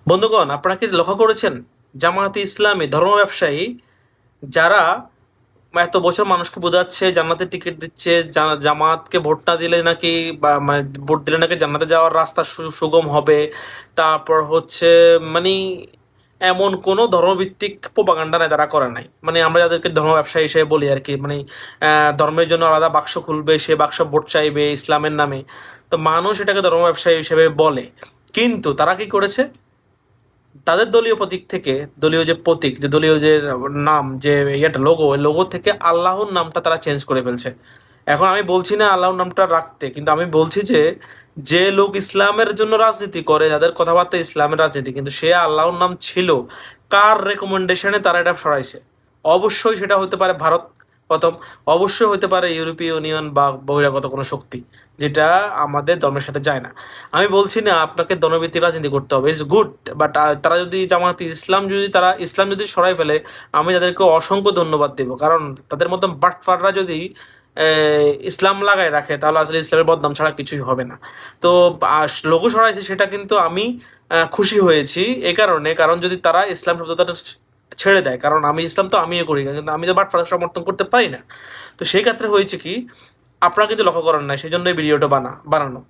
বন্ধুগণ, আপনারা কি লক্ষ্য করেছেন জামায়াতে ইসলামী ধর্ম ব্যবসায়ী যারা এত বছর মানুষকে বোঝাচ্ছে, জান্নাতের টিকিট দিচ্ছে, জামাতকে ভোট না দিলে নাকি বা মানে ভোট দিলে নাকি জান্নাতে যাওয়ার রাস্তা সুগম হবে। তারপর হচ্ছে মানে এমন কোনো ধর্মভিত্তিক প্রপাগান্ডা নাই, তারা করে নাই। মানে আমরা যাদেরকে ধর্ম ব্যবসায়ী হিসেবে বলি আর কি, মানে ধর্মের জন্য আলাদা বাক্স খুলবে, সে বাক্স ভোট চাইবে ইসলামের নামে। তো মানুষ এটাকে ধর্ম ব্যবসায়ী হিসেবে বলে, কিন্তু তারা কি করেছে? তাদের দলীয় প্রতীক থেকে, দলীয় যে প্রতীক, যে দলীয় যে নাম, যে ইয়েটা লোগো, ওই লোগো থেকে আল্লাহর নামটা তারা চেঞ্জ করে ফেলছে। এখন আমি বলছি না আল্লাহর নামটা রাখতে, কিন্তু আমি বলছি যে যে লোক ইসলামের জন্য রাজনীতি করে, যাদের কথাবার্তা ইসলামের রাজনীতি, কিন্তু সে আল্লাহর নাম ছিল, কার রেকমেন্ডেশনে তারা এটা সরাইছে? অবশ্যই সেটা হতে পারে ভারত প্রথম, অবশ্যই হতে পারে ইউরোপীয় ইউনিয়ন বা বহিরাগত কোনো শক্তি, যেটা আমাদের ধর্মের সাথে যায় না। আমি বলছি না আপনাকে ধর্মভিত্তিক রাজনীতি করতে হবে, ইটস গুড, বাট তারা যদি জামায়াতে ইসলাম যদি তারা ইসলাম যদি সরাই ফেলে, আমি তাদেরকে অসংখ্য ধন্যবাদ দেব। কারণ তাদের মতন বাটফাররা যদি ইসলাম লাগায় রাখে, তাহলে আসলে ইসলামের বদনাম ছাড়া কিছুই হবে না। তো লোগো সরাইছে, সেটা কিন্তু আমি খুশি হয়েছি এই কারণে, কারণ যদি তারা ইসলাম শব্দটা ছেড়ে দেয়, কারণ আমি ইসলাম তো আমিও করি, কিন্তু আমি তো বাটফার সমর্থন করতে পারি না। তো সেই ক্ষেত্রে হয়েছে কি, আপনারা কিন্তু লক্ষ্য করেন না, সেই জন্য এই ভিডিওটা বানানো।